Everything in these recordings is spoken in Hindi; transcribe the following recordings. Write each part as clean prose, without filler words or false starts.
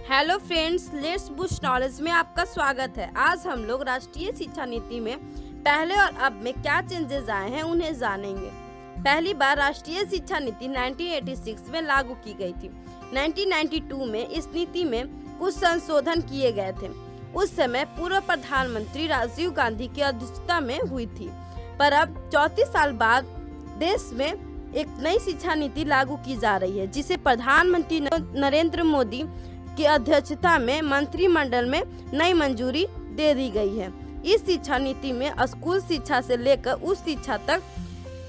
Hello friends, let's boost knowledge में आपका स्वागत है। आज हम लोग राष्ट्रीय शिक्षा नीति में पहले और अब में क्या चेंजेस आए हैं उन्हें जानेंगे। पहली बार राष्ट्रीय शिक्षा नीति 1986 में लागू की गई थी। 1992 में इस नीति में कुछ संशोधन किए गए थे। उस समय पूर्व प्रधानमंत्री राजीव गांधी की अध्यक्षता में हुई थी, पर अब 34 साल बाद देश में एक नई शिक्षा नीति लागू की जा रही है, जिसे प्रधानमंत्री नरेंद्र मोदी की अध्यक्षता में मंत्रिमंडल में नई मंजूरी दे दी गई है। इस शिक्षा नीति में स्कूल शिक्षा से लेकर उच्च शिक्षा तक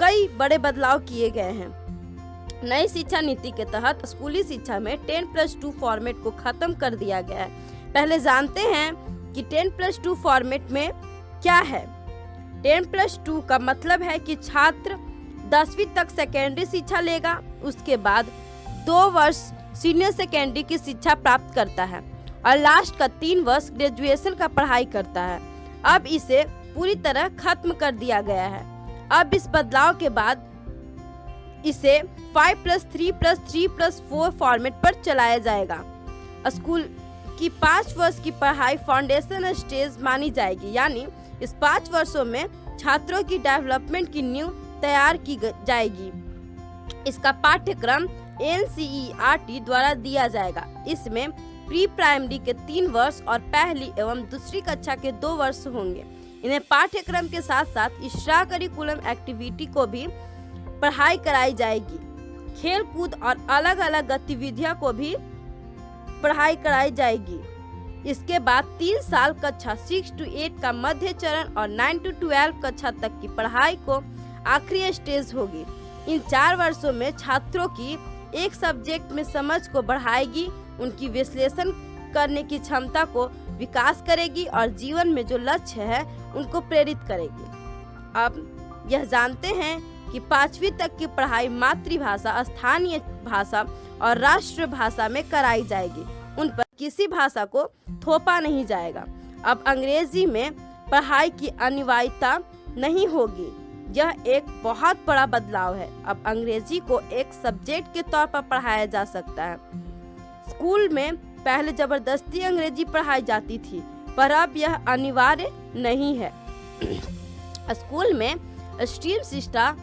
कई बड़े बदलाव किए गए हैं। नई शिक्षा नीति के तहत स्कूली शिक्षा में 10+2 फॉर्मेट को खत्म कर दिया गया है। पहले जानते हैं कि 10+2 फॉर्मेट में क्या है। 10+2 का मतलब है कि छात्र 10वीं तक सेकेंडरी शिक्षा लेगा, उसके बाद 2 वर्ष सीनियर सेकेंडरी की शिक्षा प्राप्त करता है और लास्ट का 3 वर्ष ग्रेजुएशन का पढ़ाई करता है। अब इसे पूरी तरह खत्म कर दिया गया है। अब इस बदलाव के बाद इसे 5+3+3+4 फॉर्मेट पर चलाया जाएगा। स्कूल की 5 वर्ष की पढ़ाई फाउंडेशन स्टेज मानी जाएगी, यानी इस 5 वर्षों में छात्रों की डेवलपमेंट की नींव तैयार की जाएगी। इसका पाठ्यक्रम NCERT द्वारा दिया जाएगा। इसमें प्री प्राइमरी के 3 वर्ष और पहली एवं दूसरी कक्षा के 2 वर्ष होंगे। इन्हें पाठ्यक्रम के साथ साथ एक्स्ट्रा करिकुलम एक्टिविटी को भी पढ़ाई कराई जाएगी। खेल कूद और अलग अलग गतिविधियों को भी पढ़ाई कराई जाएगी। इसके बाद 3 साल कक्षा 6 to 8 का मध्य चरण और 9 to 12 कक्षा तक की पढ़ाई को आखिरी स्टेज होगी। इन 4 वर्षों में छात्रों की एक सब्जेक्ट में समझ को बढ़ाएगी, उनकी विश्लेषण करने की क्षमता को विकास करेगी और जीवन में जो लक्ष्य है उनको प्रेरित करेगी। अब यह जानते हैं कि 5वीं तक की पढ़ाई मातृभाषा, स्थानीय भाषा और राष्ट्रभाषा में कराई जाएगी। उन पर किसी भाषा को थोपा नहीं जाएगा। अब अंग्रेजी में पढ़ाई की अनिवार्यता नहीं होगी। यह एक बहुत बड़ा बदलाव है। अब अंग्रेजी को एक सब्जेक्ट के तौर पर पढ़ाया जा सकता है। स्कूल में पहले जबरदस्ती अंग्रेजी पढ़ाई जाती थी, पर अब यह अनिवार्य नहीं है। स्कूल में स्ट्रीम सिस्टम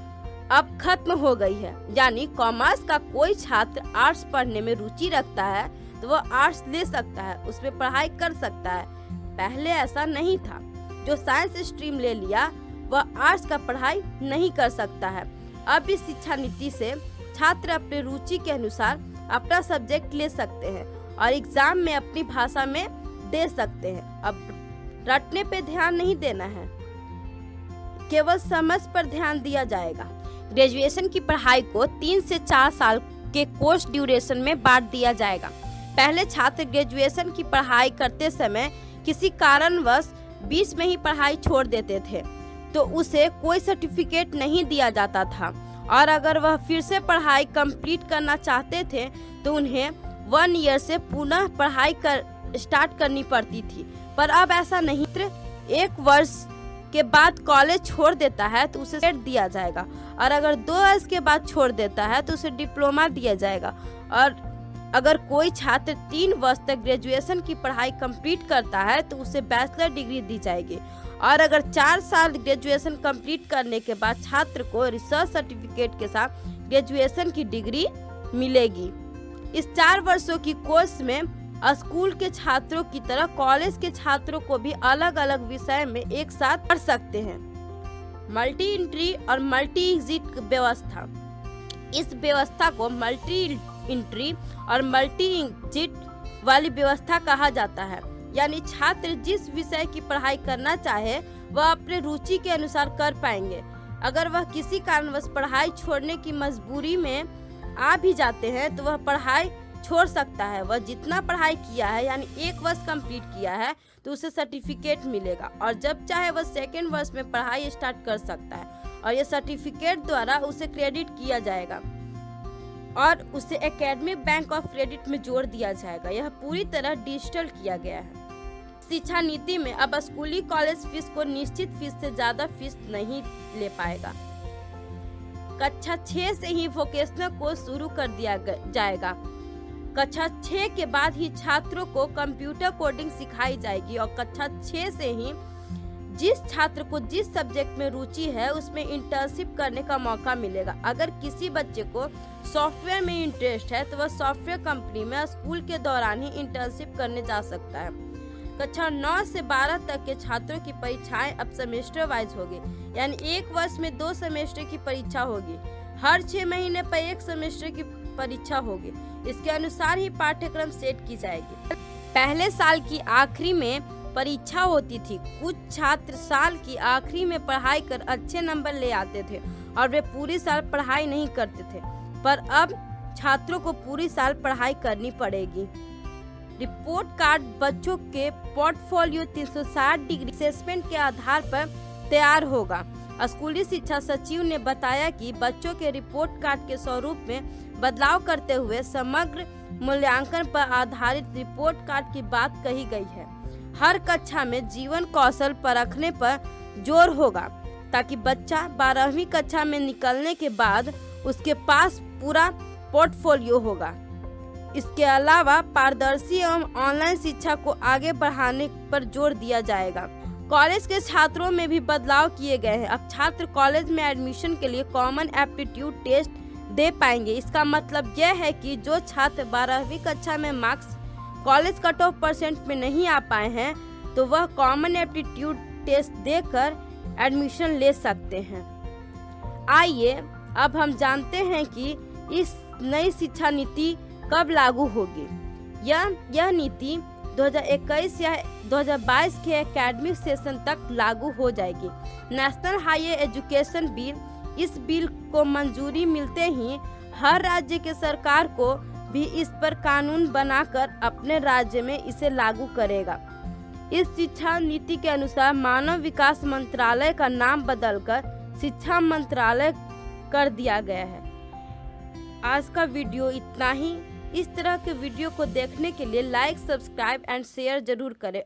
अब खत्म हो गई है, यानी कॉमर्स का कोई छात्र आर्ट्स पढ़ने में रुचि रखता है तो वह आर्ट्स ले सकता है, उसमें पढ़ाई कर सकता है। पहले ऐसा नहीं था। जो साइंस स्ट्रीम ले लिया वह आर्ट्स का पढ़ाई नहीं कर सकता है। अब इस शिक्षा नीति से छात्र अपने रुचि के अनुसार अपना सब्जेक्ट ले सकते हैं और एग्जाम में अपनी भाषा में दे सकते हैं। अब रटने पे ध्यान नहीं देना है, केवल समझ पर ध्यान दिया जाएगा। ग्रेजुएशन की पढ़ाई को 3 से 4 साल के कोर्स ड्यूरेशन में बांट दिया जाएगा। पहले छात्र ग्रेजुएशन की पढ़ाई करते समय किसी कारणवश बीच में ही पढ़ाई छोड़ देते थे तो उसे कोई सर्टिफिकेट नहीं दिया जाता था, और अगर वह फिर से पढ़ाई कंप्लीट करना चाहते थे तो उन्हें 1 ईयर से पुनः पढ़ाई स्टार्ट करनी पड़ती थी। पर अब ऐसा नहीं। 1 वर्ष के बाद कॉलेज छोड़ देता है तो उसे सर्टिफिकेट दिया जाएगा, और अगर 2 वर्ष के बाद छोड़ देता है तो उसे डिप्लोमा दिया जाएगा। और अगर कोई छात्र 3 वर्ष तक ग्रेजुएशन की पढ़ाई कंप्लीट करता है तो उसे बैचलर डिग्री दी जाएगी, और अगर 4 साल ग्रेजुएशन कंप्लीट करने के बाद छात्र को रिसर्च सर्टिफिकेट के साथ ग्रेजुएशन की डिग्री मिलेगी। इस 4 वर्षों की कोर्स में स्कूल के छात्रों की तरह कॉलेज के छात्रों को भी अलग अलग विषय में एक साथ पढ़ सकते हैं। मल्टी एंट्री और मल्टी एग्जिट व्यवस्था। इस व्यवस्था को मल्टी एंट्री और मल्टी एग्जिट वाली व्यवस्था कहा जाता है, यानी छात्र जिस विषय की पढ़ाई करना चाहे वह अपने रुचि के अनुसार कर पाएंगे। अगर वह किसी कारणवश पढ़ाई छोड़ने की मजबूरी में आ भी जाते हैं तो वह पढ़ाई छोड़ सकता है। वह जितना पढ़ाई किया है, यानी 1 वर्ष कंप्लीट किया है तो उसे सर्टिफिकेट मिलेगा, और जब चाहे वह 2nd वर्ष में पढ़ाई स्टार्ट कर सकता है और यह सर्टिफिकेट द्वारा उसे क्रेडिट किया जाएगा और उसे एकेडमिक बैंक ऑफ क्रेडिट में जोड़ दिया जाएगा। यह पूरी तरह डिजिटल किया गया है। शिक्षा नीति में अब स्कूली कॉलेज फीस को निश्चित फीस से ज्यादा फीस नहीं ले पाएगा। कक्षा 6 से ही वोकेशनल कोर्स शुरू कर दिया जाएगा। कक्षा 6 के बाद ही छात्रों को कंप्यूटर कोडिंग सिखाई जाएगी और कक्षा 6 से ही जिस छात्र को जिस सब्जेक्ट में रुचि है उसमें इंटर्नशिप करने का मौका मिलेगा। अगर किसी बच्चे को सॉफ्टवेयर में इंटरेस्ट है तो वह सॉफ्टवेयर कंपनी में स्कूल के दौरान ही इंटर्नशिप करने जा सकता है। कक्षा 9 से 12 तक के छात्रों की परीक्षाएं अब सेमेस्टर वाइज होगी, यानी एक वर्ष में 2 सेमेस्टर की परीक्षा होगी। हर 6 महीने पर एक सेमेस्टर की परीक्षा होगी। इसके अनुसार ही पाठ्यक्रम सेट की जाएगी। पहले साल की आखिरी में परीक्षा होती थी। कुछ छात्र साल की आखिरी में पढ़ाई कर अच्छे नंबर ले आते थे और वे पूरी साल पढ़ाई नहीं करते थे, पर अब छात्रों को पूरी साल पढ़ाई करनी पड़ेगी। रिपोर्ट कार्ड बच्चों के पोर्टफोलियो 360 डिग्री असेसमेंट के आधार पर तैयार होगा। स्कूली शिक्षा सचिव ने बताया कि बच्चों के रिपोर्ट कार्ड के स्वरूप में बदलाव करते हुए समग्र मूल्यांकन पर आधारित रिपोर्ट कार्ड की बात कही गई है। हर कक्षा में जीवन कौशल परखने पर जोर होगा ताकि बच्चा 12वीं कक्षा में निकलने के बाद उसके पास पूरा पोर्टफोलियो होगा। इसके अलावा पारदर्शी एवं ऑनलाइन शिक्षा को आगे बढ़ाने पर जोर दिया जाएगा। कॉलेज के छात्रों में भी बदलाव किए गए हैं। अब छात्र कॉलेज में एडमिशन के लिए कॉमन एप्टीट्यूड टेस्ट दे पाएंगे। इसका मतलब यह है कि जो छात्र 12वीं कक्षा में marks college cut off percent में नहीं आ पाए हैं तो वह कॉमन एप्टीट्यूड टेस्ट देकर एडमिशन ले सकते हैं। आइए अब हम जानते हैं कि इस नई शिक्षा नीति कब लागू होगी। यह नीति 2021 या 2022 के एकेडमिक सेशन तक लागू हो जाएगी। नेशनल हायर एजुकेशन बिल, इस बिल को मंजूरी मिलते ही हर राज्य के सरकार को भी इस पर कानून बनाकर अपने राज्य में इसे लागू करेगा। इस शिक्षा नीति के अनुसार मानव विकास मंत्रालय का नाम बदलकर शिक्षा मंत्रालय कर दिया गया है। आज का वीडियो इतना ही। इस तरह के वीडियो को देखने के लिए लाइक, सब्सक्राइब एंड शेयर जरूर करें।